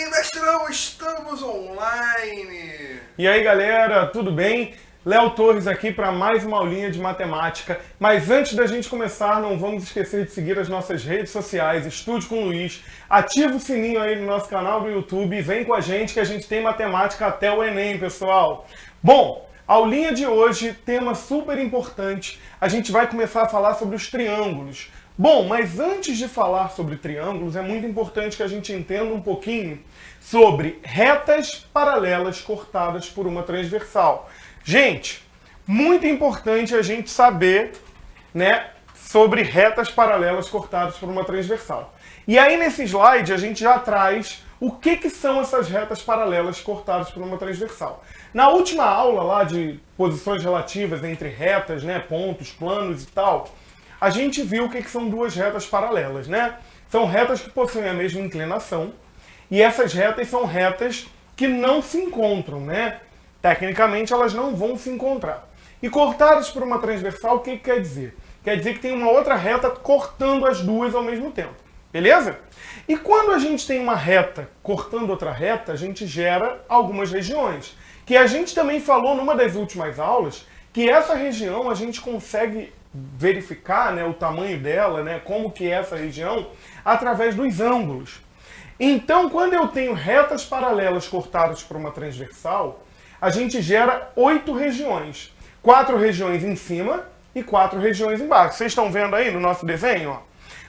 aí, mestrão, estamos online! E aí, galera, tudo bem? Léo Torres aqui para mais uma aulinha de matemática. Mas antes da gente começar, não vamos esquecer de seguir as nossas redes sociais, Estude com Luiz, ativa o sininho aí no nosso canal do YouTube e vem com a gente que a gente tem matemática até o Enem, pessoal. Bom, aulinha de hoje, tema super importante, a gente vai começar a falar sobre os triângulos. Bom, mas antes de falar sobre triângulos, é muito importante que a gente entenda um pouquinho sobre retas paralelas cortadas por uma transversal. Gente, muito importante a gente saber, né, sobre retas paralelas cortadas por uma transversal. E aí nesse slide a gente já traz o que são essas retas paralelas cortadas por uma transversal. Na última aula lá de posições relativas entre retas, né, pontos, planos e tal, a gente viu o que são duas retas paralelas, né? São retas que possuem a mesma inclinação e essas retas são retas que não se encontram, né? Tecnicamente elas não vão se encontrar. E cortadas por uma transversal, o que quer dizer? Quer dizer que tem uma outra reta cortando as duas ao mesmo tempo, beleza? E quando a gente tem uma reta cortando outra reta, a gente gera algumas regiões, que a gente também falou numa das últimas aulas, que essa região a gente consegue verificar, né, o tamanho dela, né, como que é essa região, através dos ângulos. Então, quando eu tenho retas paralelas cortadas por uma transversal, a gente gera 8 regiões. 4 regiões em cima e 4 regiões embaixo. Vocês estão vendo aí no nosso desenho? Ó?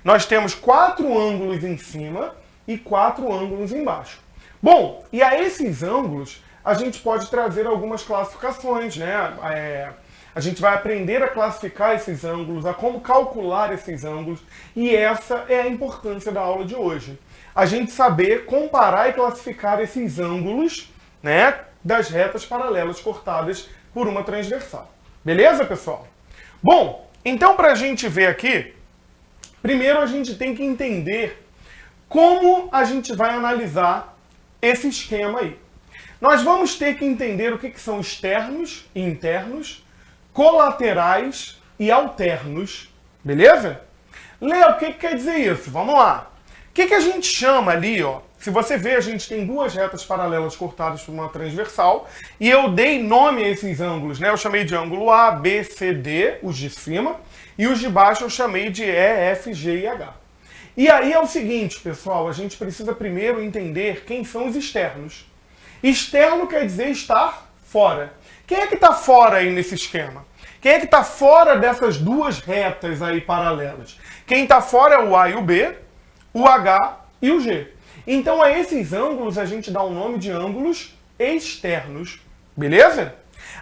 Nós temos 4 ângulos em cima e 4 ângulos embaixo. Bom, e a esses ângulos, a gente pode trazer algumas classificações, né? A gente vai aprender a classificar esses ângulos, a como calcular esses ângulos, e essa é a importância da aula de hoje. A gente saber comparar e classificar esses ângulos, né, das retas paralelas cortadas por uma transversal. Beleza, pessoal? Bom, então para a gente ver aqui, primeiro a gente tem que entender como a gente vai analisar esse esquema aí. Nós vamos ter que entender o que são externos e internos, colaterais e alternos, beleza? Léo, o que quer dizer isso? Vamos lá. O que a gente chama ali, ó? Se você ver, a gente tem duas retas paralelas cortadas por uma transversal e eu dei nome a esses ângulos, né? Eu chamei de ângulo A, B, C, D, os de cima, e os de baixo eu chamei de E, F, G e H. E aí é o seguinte, pessoal, a gente precisa primeiro entender quem são os externos. Externo quer dizer estar fora. Quem é que está fora aí nesse esquema? Quem é que está fora dessas duas retas aí paralelas? Quem está fora é o A e o B, o H e o G. Então a esses ângulos a gente dá o nome de ângulos externos, beleza?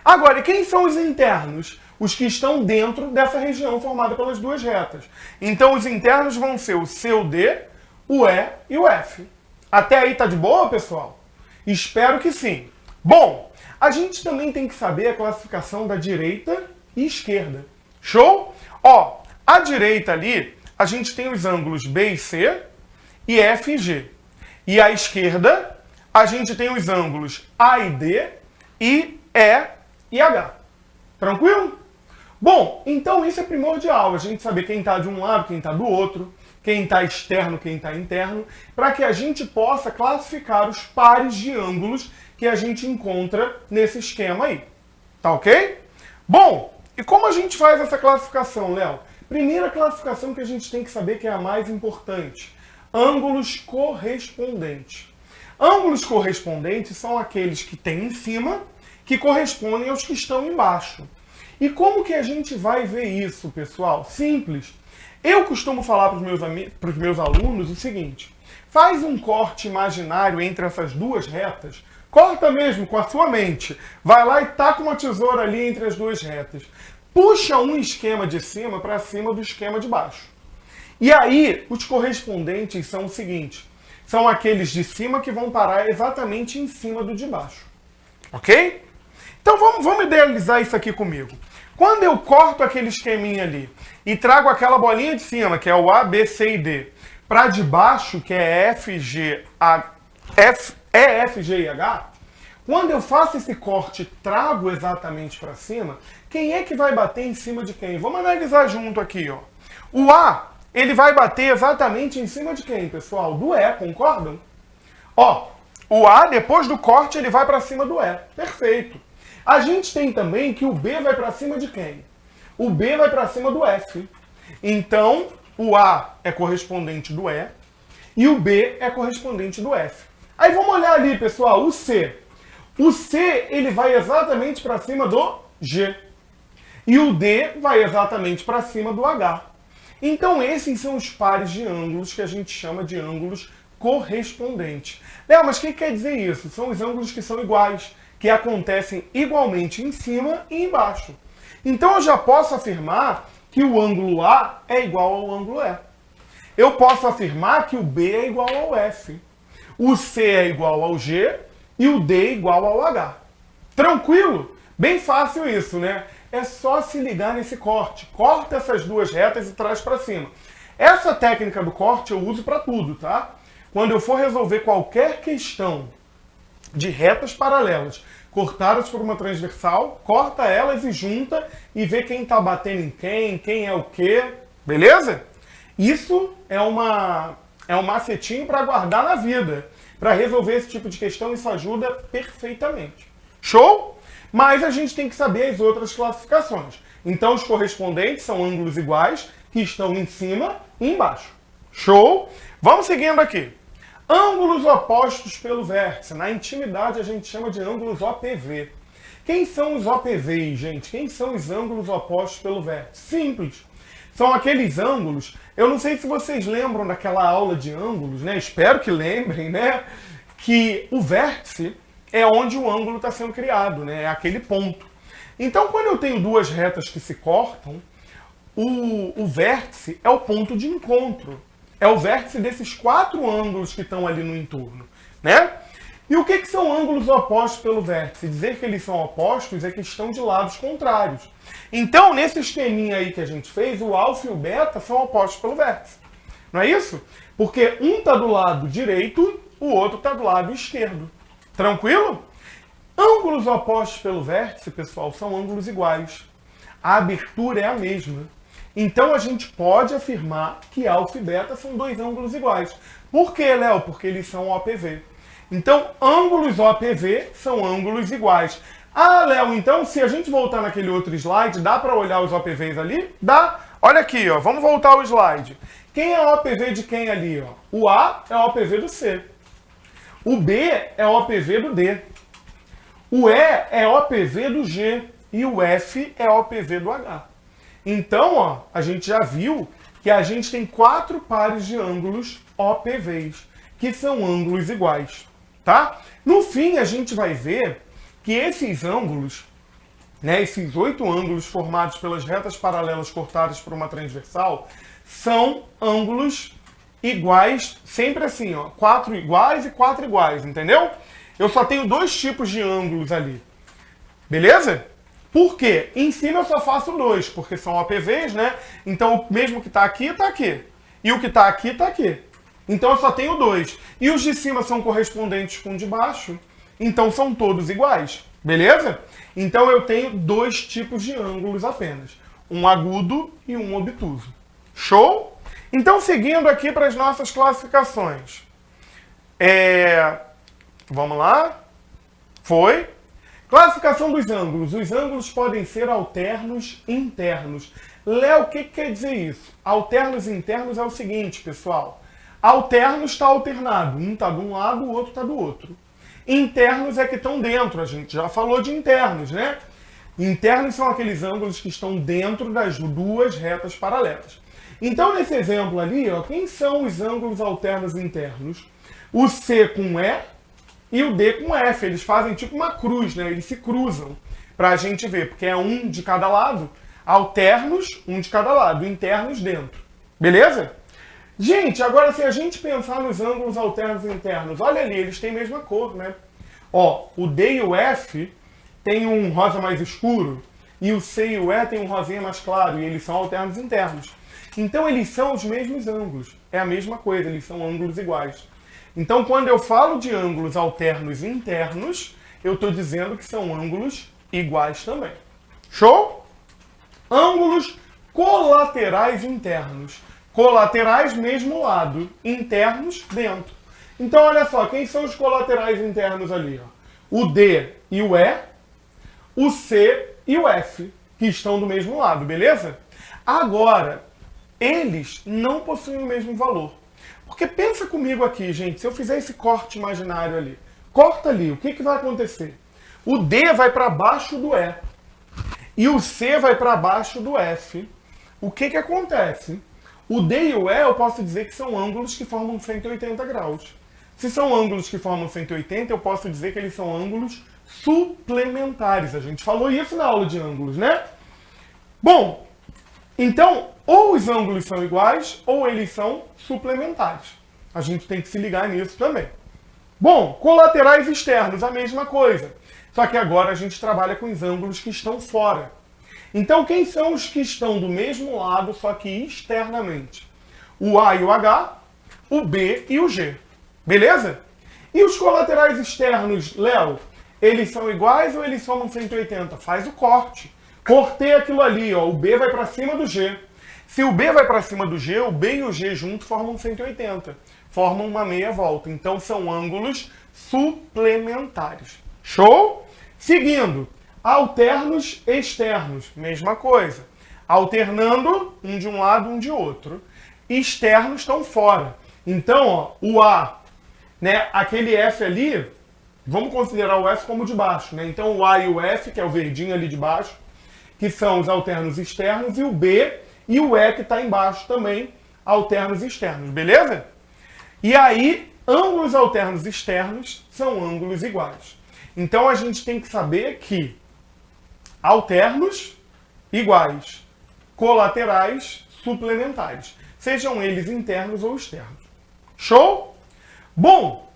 Agora, e quem são os internos? Os que estão dentro dessa região formada pelas duas retas. Então os internos vão ser o C, o D, o E e o F. Até aí tá de boa, pessoal? Espero que sim. Bom, a gente também tem que saber a classificação da direita e esquerda. Show? Ó, à direita ali, a gente tem os ângulos B e C e F e G. E à esquerda, a gente tem os ângulos A e D e E e H. Tranquilo? Bom, então isso é primordial, a gente saber quem está de um lado, quem está do outro, quem está externo, quem está interno, para que a gente possa classificar os pares de ângulos que a gente encontra nesse esquema aí. Tá ok? Bom, e como a gente faz essa classificação, Léo? Primeira classificação que a gente tem que saber que é a mais importante. Ângulos correspondentes. Ângulos correspondentes são aqueles que tem em cima que correspondem aos que estão embaixo. E como que a gente vai ver isso, pessoal? Simples. Eu costumo falar para os meus alunos o seguinte: faz um corte imaginário entre essas duas retas, corta mesmo com a sua mente, vai lá e taca uma tesoura ali entre as duas retas. Puxa um esquema de cima para cima do esquema de baixo. E aí, os correspondentes são o seguinte: são aqueles de cima que vão parar exatamente em cima do de baixo. Ok? Então vamos idealizar isso aqui comigo. Quando eu corto aquele esqueminha ali e trago aquela bolinha de cima, que é o A, B, C e D, para de baixo, que é F, G, E, F, G e H, quando eu faço esse corte e trago exatamente para cima, quem é que vai bater em cima de quem? Vamos analisar junto aqui, ó. O A, ele vai bater exatamente em cima de quem, pessoal? Do E, concordam? Ó, O A, depois do corte, ele vai para cima do E. Perfeito. A gente tem também que o B vai para cima de quem? O B vai para cima do F. Então, o A é correspondente do E e o B é correspondente do F. Aí vamos olhar ali, pessoal, o C. O C, ele vai exatamente para cima do G. E o D vai exatamente para cima do H. Então, esses são os pares de ângulos que a gente chama de ângulos correspondentes. Léo, mas o que quer dizer isso? São os ângulos que são iguais, que acontecem igualmente em cima e embaixo. Então, eu já posso afirmar que o ângulo A é igual ao ângulo E. Eu posso afirmar que o B é igual ao F. O C é igual ao G e o D é igual ao H. Tranquilo? Bem fácil isso, né? É só se ligar nesse corte. Corta essas duas retas e traz para cima. Essa técnica do corte eu uso para tudo, tá? Quando eu for resolver qualquer questão de retas paralelas cortadas por uma transversal, corta elas e junta e vê quem está batendo em quem é o quê, beleza? Isso é um macetinho para guardar na vida. Para resolver esse tipo de questão, isso ajuda perfeitamente. Show? Mas a gente tem que saber as outras classificações. Então, os correspondentes são ângulos iguais que estão em cima e embaixo. Show? Vamos seguindo aqui. Ângulos opostos pelo vértice. Na intimidade, a gente chama de ângulos OPV. Quem são os OPVs, gente? Quem são os ângulos opostos pelo vértice? Simples. São aqueles ângulos... Eu não sei se vocês lembram daquela aula de ângulos, né? Espero que lembrem, né? Que o vértice é onde o ângulo está sendo criado, né? É aquele ponto. Então, quando eu tenho duas retas que se cortam, o vértice é o ponto de encontro. É o vértice desses quatro ângulos que estão ali no entorno, né? E o que são ângulos opostos pelo vértice? Dizer que eles são opostos é que estão de lados contrários. Então, nesse esqueminha aí que a gente fez, o alfa e o beta são opostos pelo vértice. Não é isso? Porque um está do lado direito, o outro está do lado esquerdo. Tranquilo? Ângulos opostos pelo vértice, pessoal, são ângulos iguais. A abertura é a mesma. Então, a gente pode afirmar que alfa e beta são dois ângulos iguais. Por quê, Léo? Porque eles são OPV. Então, ângulos OPV são ângulos iguais. Ah, Léo, então se a gente voltar naquele outro slide, dá para olhar os OPVs ali? Dá. Olha aqui, ó. Vamos voltar ao slide. Quem é OPV de quem ali, ó? O A é OPV do C. O B é OPV do D. O E é OPV do G. E o F é OPV do H. Então, ó, a gente já viu que a gente tem quatro pares de ângulos OPVs, que são ângulos iguais. Tá? No fim, a gente vai ver que esses ângulos, né, esses 8 ângulos formados pelas retas paralelas cortadas por uma transversal, são ângulos iguais, sempre assim, ó, 4 iguais e 4 iguais, entendeu? Eu só tenho dois tipos de ângulos ali, beleza? Por quê? Em cima eu só faço dois, porque são OPVs, né? Então, o mesmo que está aqui, está aqui. E o que está aqui, está aqui. Então eu só tenho dois. E os de cima são correspondentes com o de baixo, então são todos iguais, beleza? Então eu tenho dois tipos de ângulos apenas, um agudo e um obtuso. Show? Então seguindo aqui para as nossas classificações. Vamos lá? Foi? Classificação dos ângulos. Os ângulos podem ser alternos e internos. Léo, o que quer dizer isso? Alternos e internos é o seguinte, pessoal. Alternos está alternado. Um está de um lado, o outro está do outro. Internos é que estão dentro. A gente já falou de internos, né? Internos são aqueles ângulos que estão dentro das duas retas paralelas. Então, nesse exemplo ali, ó, quem são os ângulos alternos e internos? O C com E e o D com F. Eles fazem tipo uma cruz, né? Eles se cruzam para a gente ver, porque é um de cada lado. Alternos, um de cada lado. Internos dentro. Beleza? Gente, agora se a gente pensar nos ângulos alternos e internos, olha ali, eles têm a mesma cor, né? Ó, o D e o F tem um rosa mais escuro e o C e o E tem um rosinha mais claro e eles são alternos e internos. Então eles são os mesmos ângulos, é a mesma coisa, eles são ângulos iguais. Então quando eu falo de ângulos alternos e internos, eu estou dizendo que são ângulos iguais também. Show? Ângulos colaterais internos. Colaterais, mesmo lado. Internos, dentro. Então, olha só, quem são os colaterais internos ali? Ó? O D e o E, o C e o F, que estão do mesmo lado, beleza? Agora, eles não possuem o mesmo valor. Porque pensa comigo aqui, gente, se eu fizer esse corte imaginário ali, corta ali, o que, que vai acontecer? O D vai para baixo do E e o C vai para baixo do F. O que, que acontece? O D e o E eu posso dizer que são ângulos que formam 180 graus. Se são ângulos que formam 180, eu posso dizer que eles são ângulos suplementares. A gente falou isso na aula de ângulos, né? Bom, então, ou os ângulos são iguais, ou eles são suplementares. A gente tem que se ligar nisso também. Bom, colaterais externos, a mesma coisa. Só que agora a gente trabalha com os ângulos que estão fora. Então, quem são os que estão do mesmo lado, só que externamente? O A e o H, o B e o G. Beleza? E os colaterais externos, Léo, eles são iguais ou eles somam 180? Faz o corte. Cortei aquilo ali, ó. O B vai para cima do G. Se o B vai para cima do G, o B e o G juntos formam 180. Formam uma meia volta. Então, são ângulos suplementares. Show? Seguindo. Alternos externos, mesma coisa. Alternando um de um lado, um de outro. Externos estão fora. Então, ó, o A, né, aquele F ali, vamos considerar o F como de baixo, né? Então, o A e o F, que é o verdinho ali de baixo, que são os alternos externos, e o B e o E, que está embaixo também, alternos externos, beleza? E aí, ângulos alternos externos são ângulos iguais. Então, a gente tem que saber que alternos iguais, colaterais suplementares, sejam eles internos ou externos. Show? Bom,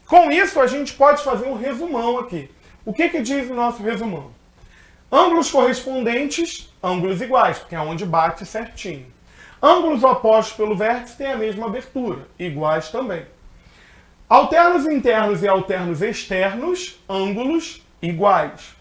com isso a gente pode fazer um resumão aqui. O que que diz o nosso resumão? Ângulos correspondentes, ângulos iguais, porque é onde bate certinho. Ângulos opostos pelo vértice têm a mesma abertura, iguais também. Alternos internos e alternos externos, ângulos iguais.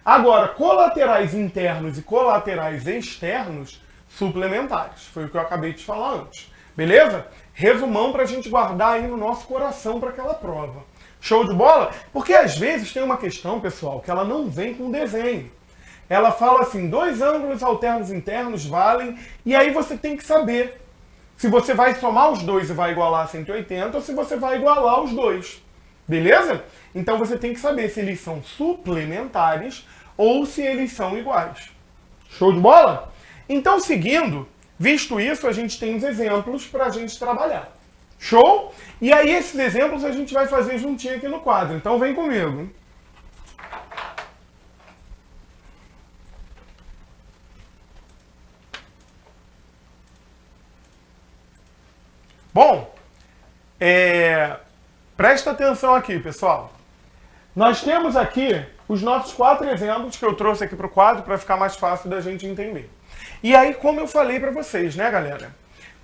Agora, colaterais internos e colaterais externos, suplementares. Foi o que eu acabei de falar antes. Beleza? Resumão para a gente guardar aí no nosso coração para aquela prova. Show de bola? Porque às vezes tem uma questão, pessoal, que ela não vem com desenho. Ela fala assim, 2 ângulos alternos internos valem, e aí você tem que saber se você vai somar os dois e vai igualar a 180 ou se você vai igualar os dois. Beleza? Então você tem que saber se eles são suplementares ou se eles são iguais. Show de bola? Então, seguindo, visto isso, a gente tem os exemplos para a gente trabalhar. Show? E aí esses exemplos a gente vai fazer juntinho aqui no quadro. Então vem comigo. Bom, presta atenção aqui, pessoal. Nós temos aqui os nossos 4 exemplos que eu trouxe aqui para o quadro para ficar mais fácil da gente entender. E aí, como eu falei para vocês, né, galera?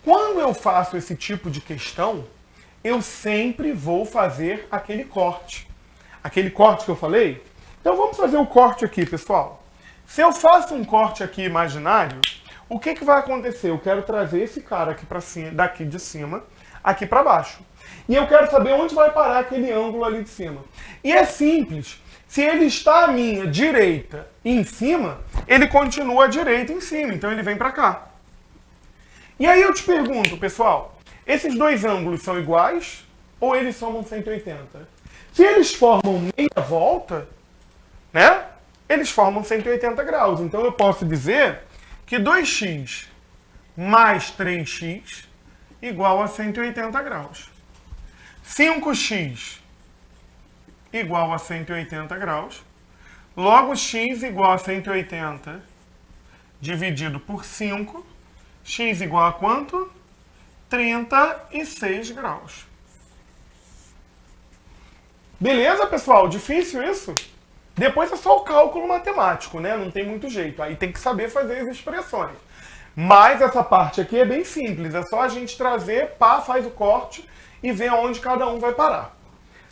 Quando eu faço esse tipo de questão, eu sempre vou fazer aquele corte. Aquele corte que eu falei? Então vamos fazer o corte aqui, pessoal. Se eu faço um corte aqui imaginário, o que que vai acontecer? Eu quero trazer esse cara aqui para cima, daqui de cima, aqui para baixo. E eu quero saber onde vai parar aquele ângulo ali de cima. E é simples. Se ele está à minha direita em cima, ele continua à direita em cima. Então ele vem para cá. E aí eu te pergunto, pessoal, esses 2 ângulos são iguais ou eles somam 180? Se eles formam meia volta, né? Eles formam 180 graus. Então eu posso dizer que 2x mais 3x igual a 180 graus. 5x igual a 180 graus. Logo, x igual a 180 dividido por 5. X igual a quanto? 36 graus. Beleza, pessoal? Difícil isso? Depois é só o cálculo matemático, né? Não tem muito jeito. Aí tem que saber fazer as expressões. Mas essa parte aqui é bem simples. É só a gente trazer, pá, faz o corte e ver onde cada um vai parar.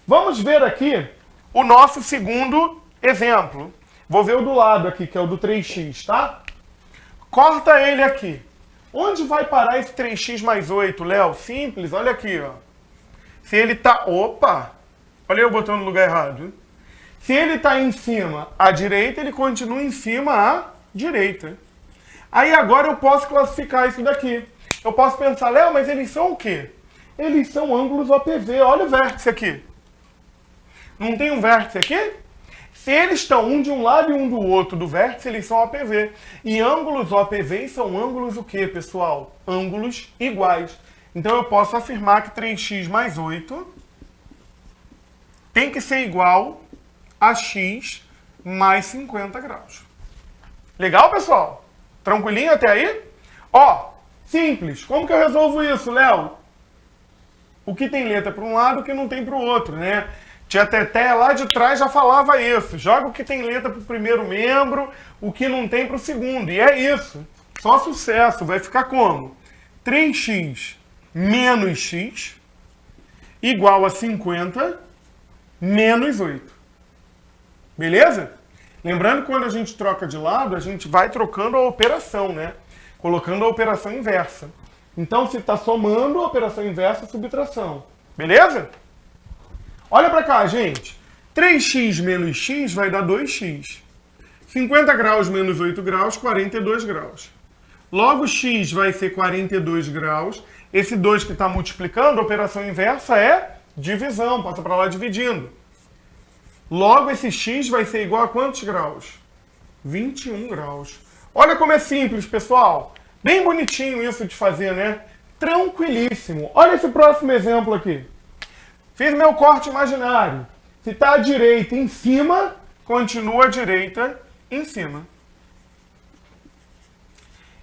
Vamos ver aqui o nosso segundo exemplo. Vou ver o do lado aqui, que é o do 3x, tá? Corta ele aqui. Onde vai parar esse 3x mais 8, Léo? Simples, olha aqui, ó. Se ele está... Opa! Olha eu botando no lugar errado. Se ele está em cima à direita, ele continua em cima à direita. Aí agora eu posso classificar isso daqui. Eu posso pensar, Léo, mas eles são o quê? Eles são ângulos OPV. Olha o vértice aqui. Não tem um vértice aqui? Se eles estão um de um lado e um do outro do vértice, eles são OPV. E ângulos OPV são ângulos o quê, pessoal? Ângulos iguais. Então eu posso afirmar que 3x mais 8 tem que ser igual a x mais 50 graus. Legal, pessoal? Tranquilinho até aí? Ó, simples. Como que eu resolvo isso, Léo? O que tem letra para um lado, o que não tem para o outro, né? Tia Teté lá de trás já falava isso. Joga o que tem letra para o primeiro membro, o que não tem para o segundo. E é isso. Só sucesso. Vai ficar como? 3x menos x igual a 50 menos 8. Beleza? Lembrando que quando a gente troca de lado, a gente vai trocando a operação, né? Colocando a operação inversa. Então, se está somando, a operação inversa é subtração. Beleza? Olha para cá, gente. 3x menos x vai dar 2x. 50 graus menos 8 graus, 42 graus. Logo, x vai ser 42 graus. Esse 2 que está multiplicando, a operação inversa é divisão. Passa para lá dividindo. Logo, esse x vai ser igual a quantos graus? 21 graus. Olha como é simples, pessoal. Bem bonitinho isso de fazer, né? Tranquilíssimo. Olha esse próximo exemplo aqui. Fiz meu corte imaginário. Se está à direita em cima, continua à direita em cima.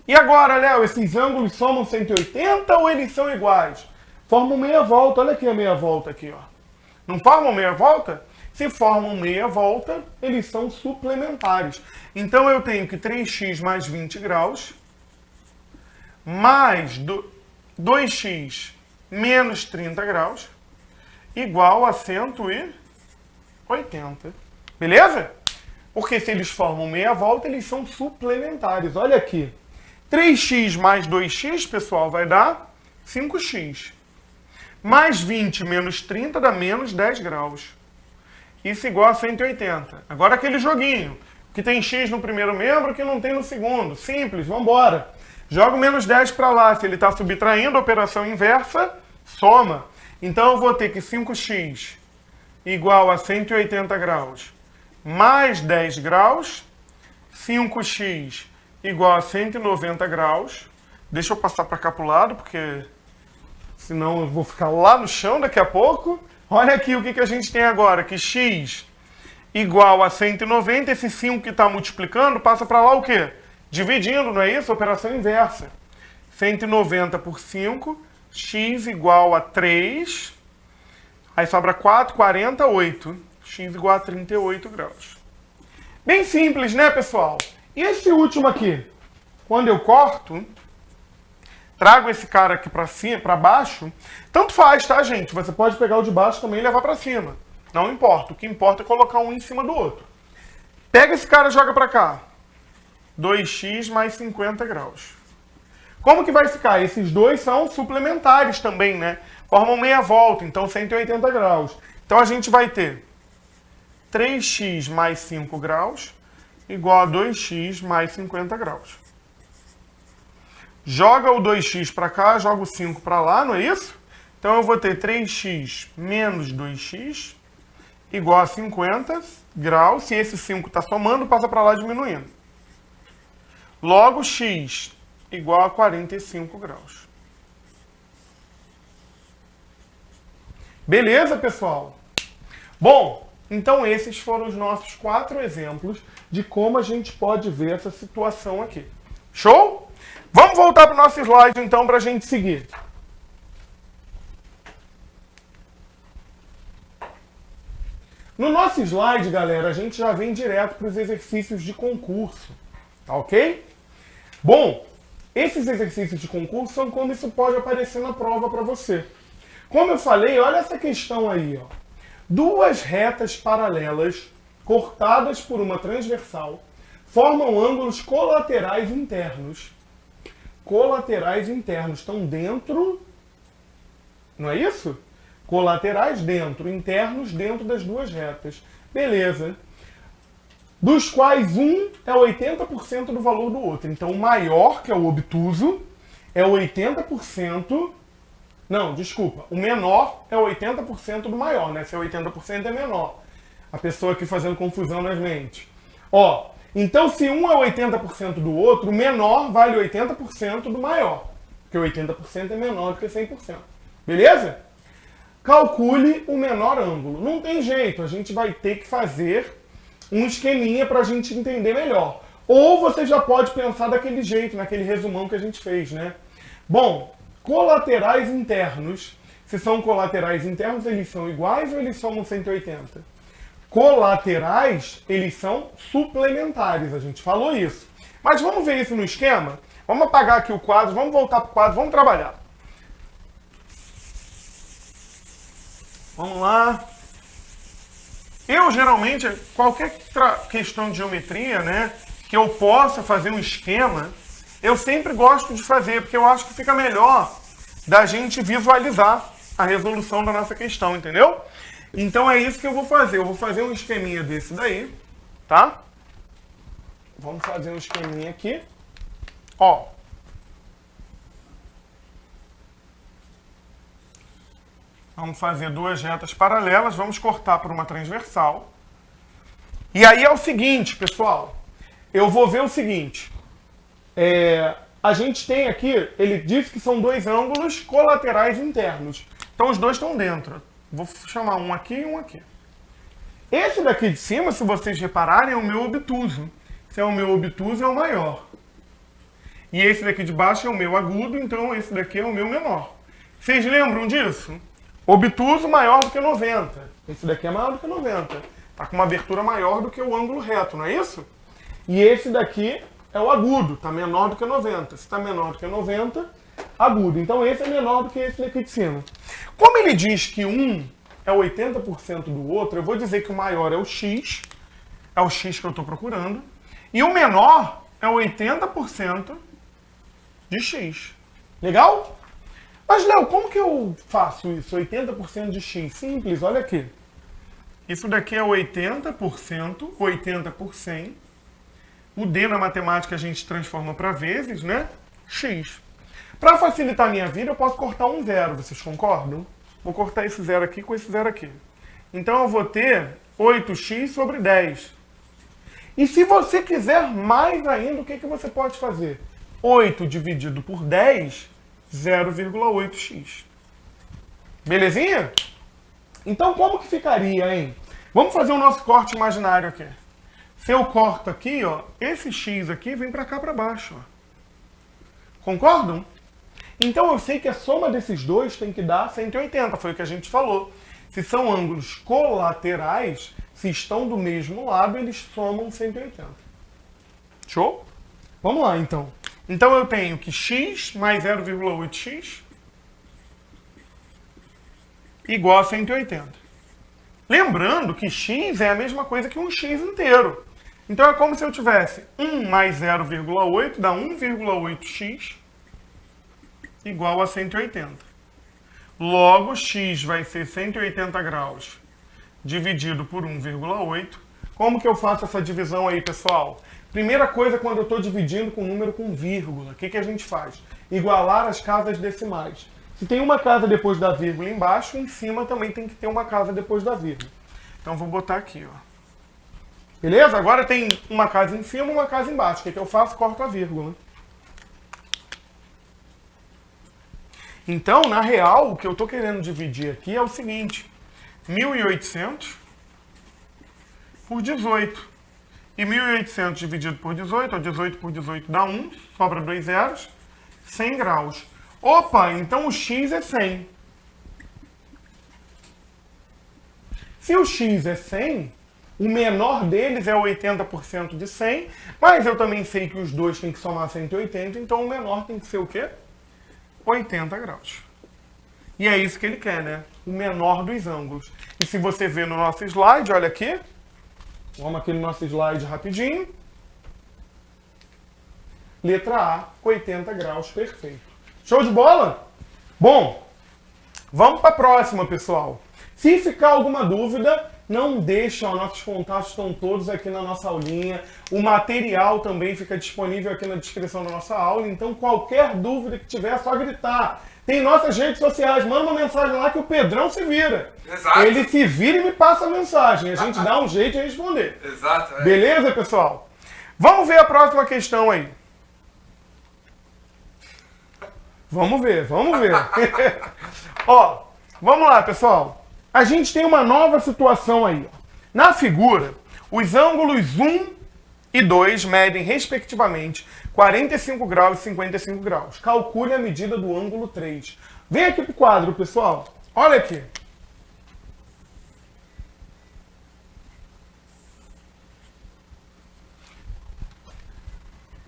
E agora, Léo, esses ângulos somam 180 ou eles são iguais? Formam meia volta. Olha aqui a meia volta aqui, ó. Não formam meia volta? Se formam meia volta, eles são suplementares. Então eu tenho que 3x mais 20 graus mais 2x menos 30 graus igual a 180. Beleza? Porque se eles formam meia volta, eles são suplementares. Olha aqui. 3x mais 2x, pessoal, vai dar 5x. Mais 20 menos 30 dá menos 10 graus. Isso igual a 180. Agora aquele joguinho. Que tem x no primeiro membro que não tem no segundo. Simples, vamos embora. Joga o menos 10 para lá. Se ele está subtraindo a operação inversa, soma. Então eu vou ter que 5x igual a 180 graus mais 10 graus. 5x igual a 190 graus. Deixa eu passar para cá para o lado, porque senão eu vou ficar lá no chão daqui a pouco. Olha aqui o que a gente tem agora, que x igual a 190, esse 5 que está multiplicando passa para lá o quê? Dividindo, não é isso? Operação inversa. 190 por 5, x igual a 3, aí sobra 4, 48, x igual a 38 graus. Bem simples, né, pessoal? E esse último aqui? Quando eu corto, trago esse cara aqui para cima, para baixo, tanto faz, tá, gente? Você pode pegar o de baixo também e levar para cima. Não importa. O que importa é colocar um em cima do outro. Pega esse cara e joga para cá. 2x mais 50 graus. Como que vai ficar? Esses dois são suplementares também, né? Formam meia volta, então 180 graus. Então a gente vai ter 3x mais 5 graus igual a 2x mais 50 graus. Joga o 2x para cá, joga o 5 para lá, não é isso? Então eu vou ter 3x menos 2x igual a 50 graus. Se esse 5 está somando, passa para lá diminuindo. Logo, x igual a 45 graus. Beleza, pessoal? Bom, então esses foram os nossos 4 exemplos de como a gente pode ver essa situação aqui. Show? Vamos voltar para o nosso slide, então, para a gente seguir. No nosso slide, galera, a gente já vem direto para os exercícios de concurso, tá ok? Bom, esses exercícios de concurso são quando isso pode aparecer na prova para você. Como eu falei, olha essa questão aí, ó. Duas retas paralelas cortadas por uma transversal formam ângulos colaterais internos. Colaterais internos estão dentro, não é isso? colaterais dentro, internos dentro das duas retas. Beleza. Dos quais um é 80% do valor do outro. Então o maior, que é o obtuso, é 80%... Não, desculpa. O menor é 80% do maior, né? Se é 80% é menor. A pessoa aqui fazendo confusão nas mentes. Ó, então se um é 80% do outro, o menor vale 80% do maior. Porque 80% é menor do que 100%. Beleza? Calcule o menor ângulo. Não tem jeito, a gente vai ter que fazer um esqueminha para a gente entender melhor. Ou você já pode pensar daquele jeito, naquele resumão que a gente fez, né? Bom, colaterais internos. Se são colaterais internos, eles são iguais ou eles somam 180? Colaterais, eles são suplementares, a gente falou isso. Mas vamos ver isso no esquema? Vamos apagar aqui o quadro, vamos voltar para o quadro, vamos trabalhar. Vamos lá. Eu, geralmente, qualquer questão de geometria, né, que eu possa fazer um esquema, eu sempre gosto de fazer, porque eu acho que fica melhor da gente visualizar a resolução da nossa questão, entendeu? Então é isso que eu vou fazer. Eu vou fazer um esqueminha desse daí, tá? Vamos fazer um esqueminha aqui. Ó. Vamos fazer duas retas paralelas, vamos cortar por uma transversal. E aí é o seguinte, pessoal. Eu vou ver o seguinte. A gente tem aqui, ele disse que são dois ângulos colaterais internos. Então os dois estão dentro. Vou chamar um aqui e um aqui. Esse daqui de cima, se vocês repararem, é o meu obtuso. Se é o meu obtuso, é o maior. E esse daqui de baixo é o meu agudo, então esse daqui é o meu menor. Vocês lembram disso? Obtuso maior do que 90. Esse daqui é maior do que 90. Está com uma abertura maior do que o ângulo reto, não é isso? E esse daqui é o agudo, está menor do que 90. Se está menor do que 90, agudo. Então esse é menor do que esse daqui de cima. Como ele diz que um é 80% do outro, eu vou dizer que o maior é o x que eu estou procurando, e o menor é 80% de x. Legal? Mas, Léo, como que eu faço isso? 80% de x? Simples, olha aqui. Isso daqui é 80%, 80 por 100. O D na matemática a gente transforma para vezes, né? X. Para facilitar a minha vida, eu posso cortar um zero, vocês concordam? Vou cortar esse zero aqui com esse zero aqui. Então eu vou ter 8x sobre 10. E se você quiser mais ainda, o que você pode fazer? 8 dividido por 10, 0,8x. Belezinha? Então como que ficaria, hein? Vamos fazer o nosso corte imaginário aqui. Se eu corto aqui, ó, esse x aqui vem para cá para baixo. Ó. Concordam? Então eu sei que a soma desses dois tem que dar 180, foi o que a gente falou. Se são ângulos colaterais, se estão do mesmo lado, eles somam 180. Show? Vamos lá, então. Então eu tenho que x mais 0,8x igual a 180. Lembrando que x é a mesma coisa que um x inteiro. Então é como se eu tivesse 1 mais 0,8 dá 1,8x igual a 180. Logo, x vai ser 180 graus dividido por 1,8. Como que eu faço essa divisão aí, pessoal? Primeira coisa, quando eu estou dividindo com número com vírgula, o que a gente faz? Igualar as casas decimais. Se tem uma casa depois da vírgula embaixo, em cima também tem que ter uma casa depois da vírgula. Então vou botar aqui, ó. Beleza? Agora tem uma casa em cima e uma casa embaixo. O que eu faço? Corto a vírgula. Então, na real, o que eu estou querendo dividir aqui é o seguinte. 1.800 por 18. E 1.800 dividido por 18, ou 18 por 18 dá 1, sobra 2 zeros, 100 graus. Opa, então o x é 100. Se o x é 100, o menor deles é 80% de 100, mas eu também sei que os dois têm que somar 180, então o menor tem que ser o quê? 80 graus. E é isso que ele quer, né? O menor dos ângulos. E se você ver no nosso slide, olha aqui. Vamos aqui no nosso slide rapidinho. Letra A, 80 graus, perfeito. Show de bola? Bom, Vamos para a próxima, pessoal. Se ficar alguma dúvida, não deixa, nossos contatos estão todos aqui na nossa aulinha. O material também fica disponível aqui na descrição da nossa aula. Então, qualquer dúvida que tiver, é só gritar. Tem nossas redes sociais, manda uma mensagem lá que o Pedrão se vira. Exato. Ele se vira e me passa a mensagem. A gente dá um jeito de responder. Exato. É. Beleza, pessoal? Vamos ver a próxima questão aí. Vamos ver, vamos ver. Ó, vamos lá, pessoal. A gente tem uma nova situação aí. Ó. Na figura, os ângulos 1 e 2 medem, respectivamente, 45 graus e 55 graus. Calcule a medida do ângulo 3. Vem aqui pro quadro, pessoal. Olha aqui.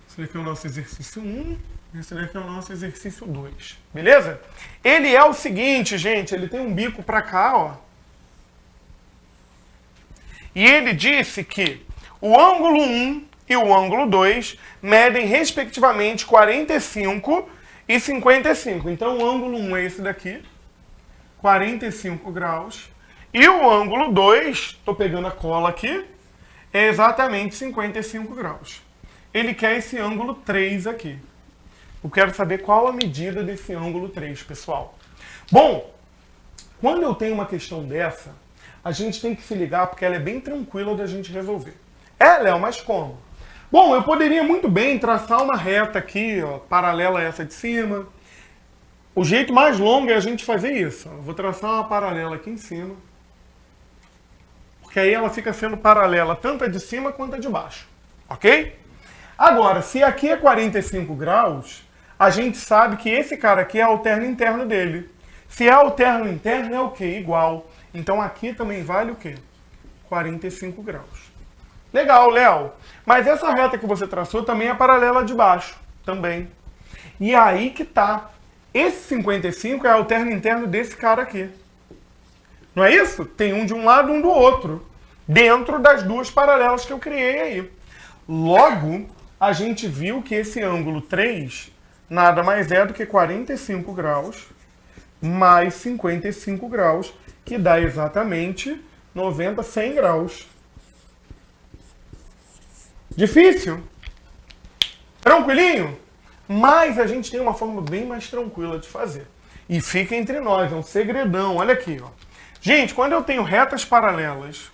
Esse aqui é o nosso exercício 1. Esse daqui é o nosso exercício 2. Beleza? Ele é o seguinte, gente. Ele tem um bico para cá, ó. E ele disse que o ângulo 1 e o ângulo 2 medem, respectivamente, 45 e 55. Então, o ângulo 1 é esse daqui, 45 graus. E o ângulo 2, estou pegando a cola aqui, é exatamente 55 graus. Ele quer esse ângulo 3 aqui. Eu quero saber qual a medida desse ângulo 3, pessoal. Bom, quando eu tenho uma questão dessa, a gente tem que se ligar porque ela é bem tranquila da gente resolver. É, Léo, mas como? Bom, eu poderia muito bem traçar uma reta aqui, ó, paralela a essa de cima. O jeito mais longo é a gente fazer isso. Ó. Eu vou traçar uma paralela aqui em cima. Porque aí ela fica sendo paralela tanto a de cima quanto a de baixo. Ok? Agora, se aqui é 45 graus, a gente sabe que esse cara aqui é o terno interno dele. Se é o terno interno, é o quê? Igual. Então aqui também vale o quê? 45 graus. Legal, Léo. Mas essa reta que você traçou também é paralela de baixo. Também. E aí que tá. Esse 55 é o terno interno desse cara aqui. Não é isso? Tem um de um lado e um do outro. Dentro das duas paralelas que eu criei aí. Logo, a gente viu que esse ângulo 3 nada mais é do que 45 graus mais 55 graus, que dá exatamente 90, 100 graus. Difícil? Tranquilinho? Mas a gente tem uma forma bem mais tranquila de fazer. E fica entre nós, é um segredão. Olha aqui, ó. Gente, quando eu tenho retas paralelas,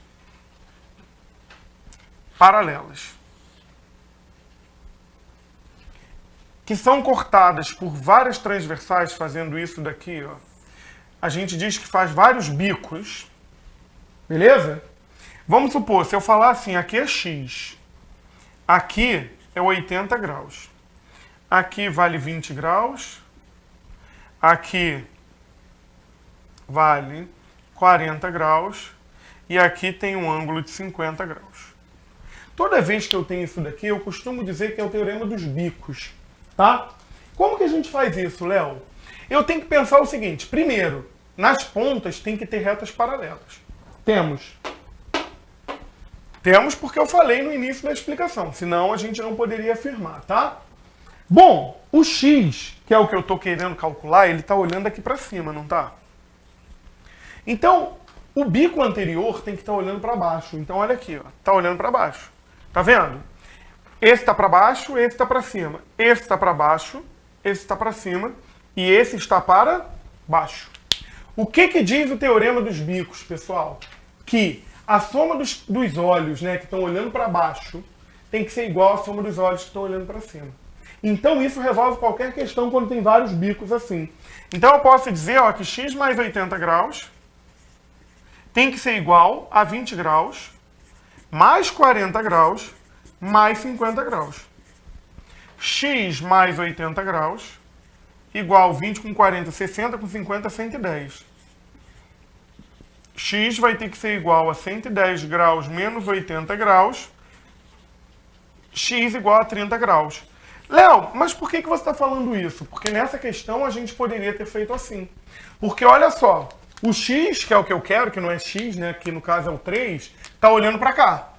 que são cortadas por várias transversais, fazendo isso daqui, ó, a gente diz que faz vários bicos, beleza? Vamos supor, se eu falar assim, aqui é x, aqui é 80 graus, aqui vale 20 graus, aqui vale 40 graus, e aqui tem um ângulo de 50 graus. Toda vez que eu tenho isso daqui, eu costumo dizer que é o teorema dos bicos. Tá? Como que a gente faz isso, Léo? Eu tenho que pensar o seguinte. Primeiro, nas pontas tem que ter retas paralelas. Temos. Temos porque eu falei no início da explicação. Senão a gente não poderia afirmar, tá? Bom, o x, que é o que eu estou querendo calcular, ele está olhando aqui para cima, não tá? Então, o bico anterior tem que estar olhando para baixo. Então, olha aqui, ó. Está olhando para baixo. Tá vendo? Esse está para baixo, esse está para cima. Esse está para baixo, esse está para cima. E esse está para baixo. O que diz o teorema dos bicos, pessoal? Que a soma dos olhos, né, que estão olhando para baixo tem que ser igual à soma dos olhos que estão olhando para cima. Então isso resolve qualquer questão quando tem vários bicos assim. Então eu posso dizer, ó, que x mais 80 graus tem que ser igual a 20 graus mais 40 graus mais 50 graus. X mais 80 graus igual 20 com 40, 60 com 50, 110. X vai ter que ser igual a 110 graus menos 80 graus. X igual a 30 graus. Léo, mas por que você está falando isso? Porque nessa questão a gente poderia ter feito assim. Porque olha só, o x, que é o que eu quero, que não é x, né, que no caso é o 3, está olhando para cá.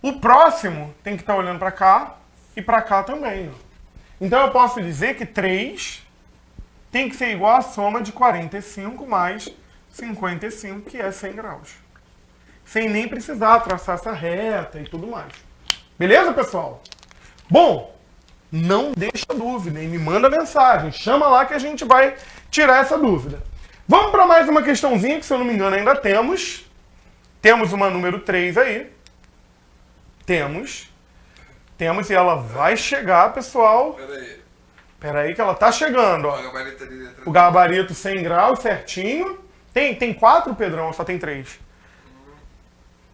O próximo tem que estar olhando para cá e para cá também. Ó. Então eu posso dizer que 3 tem que ser igual à soma de 45 mais 55, que é 100 graus. Sem nem precisar traçar essa reta e tudo mais. Beleza, pessoal? Bom, não deixa dúvida e me manda mensagem. Chama lá que a gente vai tirar essa dúvida. Vamos para mais uma questãozinha que, se eu não me engano, ainda temos. Temos uma número 3 aí. Temos e ela vai chegar, pessoal. Pera aí que ela tá chegando, ó. O gabarito 100 graus, certinho. Tem 4, Pedrão, ou só tem 3?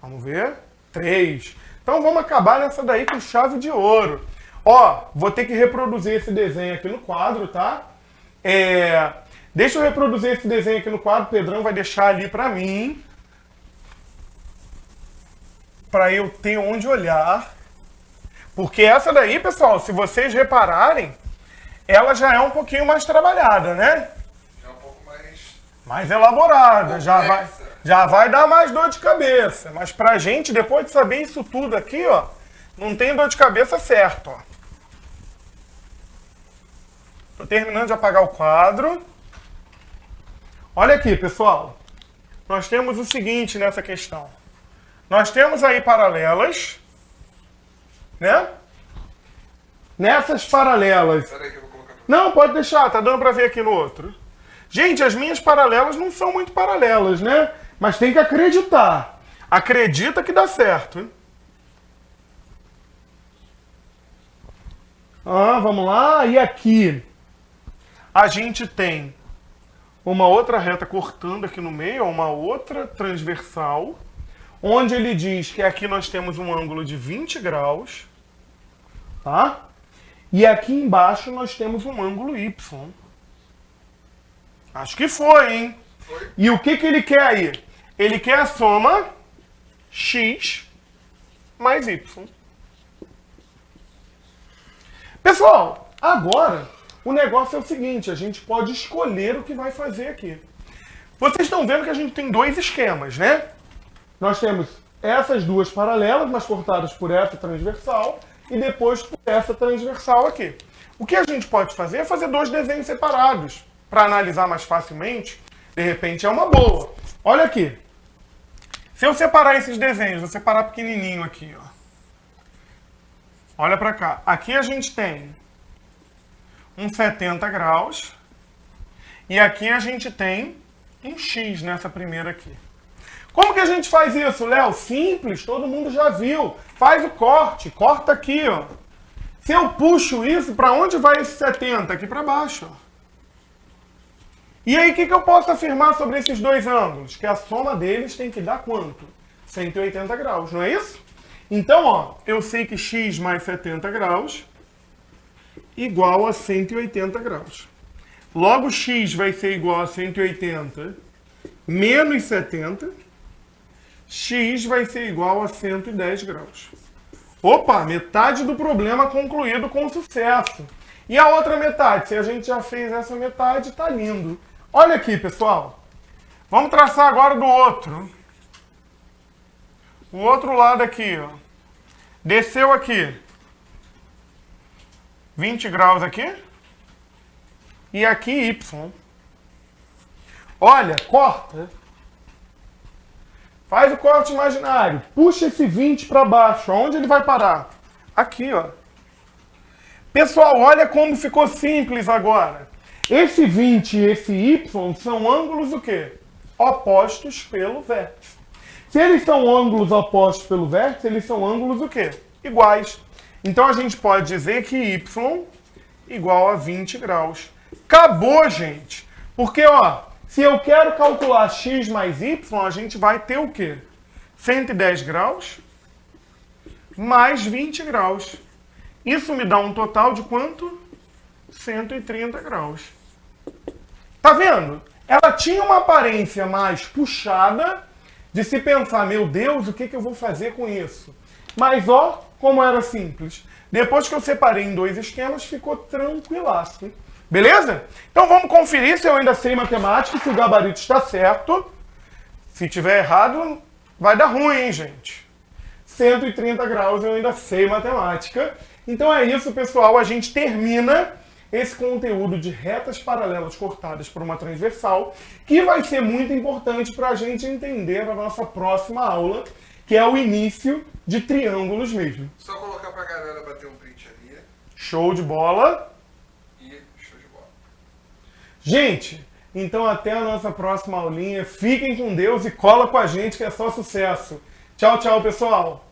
Vamos ver. 3. Então vamos acabar nessa daí com chave de ouro. Ó, vou ter que reproduzir esse desenho aqui no quadro, tá? Deixa eu reproduzir esse desenho aqui no quadro. O Pedrão vai deixar ali pra mim. Pra eu ter onde olhar. Porque essa daí, pessoal, se vocês repararem, ela já é um pouquinho mais trabalhada, né? É um pouco mais elaborada. Já vai dar mais dor de cabeça. Mas pra gente, depois de saber isso tudo aqui, ó, não tem dor de cabeça certo, ó. Tô terminando de apagar o quadro. Olha aqui, pessoal. Nós temos o seguinte nessa questão. Nós temos aí paralelas, né? Nessas paralelas... Peraí que eu vou colocar... Não, pode deixar, tá dando pra ver aqui no outro. Gente, as minhas paralelas não são muito paralelas, né? Mas tem que acreditar. Acredita que dá certo, hein? Vamos lá. E aqui a gente tem uma outra reta cortando aqui no meio, uma outra transversal, onde ele diz que aqui nós temos um ângulo de 20 graus, tá? E aqui embaixo nós temos um ângulo Y. Acho que foi, hein? Foi. E o que ele quer aí? Ele quer a soma x mais y. Pessoal, agora o negócio é o seguinte, a gente pode escolher o que vai fazer aqui. Vocês estão vendo que a gente tem dois esquemas, né? Nós temos essas duas paralelas, mas cortadas por essa transversal, e depois por essa transversal aqui. O que a gente pode fazer é fazer dois desenhos separados, para analisar mais facilmente. De repente é uma boa. Olha aqui. Se eu separar esses desenhos, vou separar pequenininho aqui, ó. Olha para cá. Aqui a gente tem um 70 graus. E aqui a gente tem um X nessa primeira aqui. Como que a gente faz isso, Léo? Simples, todo mundo já viu. Faz o corte, corta aqui, ó. Se eu puxo isso, para onde vai esse 70? Aqui para baixo, ó. E aí, o que eu posso afirmar sobre esses dois ângulos? Que a soma deles tem que dar quanto? 180 graus, não é isso? Então, ó, eu sei que x mais 70 graus igual a 180 graus. Logo, x vai ser igual a 180 menos 70. X vai ser igual a 110 graus. Opa, metade do problema concluído com sucesso. E a outra metade? Se a gente já fez essa metade, tá lindo. Olha aqui, pessoal. Vamos traçar agora do outro. O outro lado aqui, ó. Desceu aqui. 20 graus aqui. E aqui Y. Olha, corta. Faz o corte imaginário. Puxa esse 20 para baixo. Aonde ele vai parar? Aqui, ó. Pessoal, olha como ficou simples agora. Esse 20 e esse Y são ângulos o quê? Opostos pelo vértice. Se eles são ângulos opostos pelo vértice, eles são ângulos o quê? Iguais. Então a gente pode dizer que Y igual a 20 graus. Acabou, gente. Porque, ó, se eu quero calcular X mais Y, a gente vai ter o quê? 110 graus mais 20 graus. Isso me dá um total de quanto? 130 graus. Tá vendo? Ela tinha uma aparência mais puxada de se pensar, meu Deus, o que eu vou fazer com isso? Mas ó, como era simples. Depois que eu separei em dois esquemas, ficou tranquilaço. Beleza? Então vamos conferir se eu ainda sei matemática, se o gabarito está certo. Se tiver errado, vai dar ruim, hein, gente? 130 graus eu ainda sei matemática. Então é isso, pessoal. A gente termina esse conteúdo de retas paralelas cortadas por uma transversal, que vai ser muito importante para a gente entender a nossa próxima aula, que é o início de triângulos mesmo. Só colocar pra galera bater um print ali. Show de bola! E show de bola. Gente, então até a nossa próxima aulinha. Fiquem com Deus e cola com a gente que é só sucesso. Tchau, tchau, pessoal!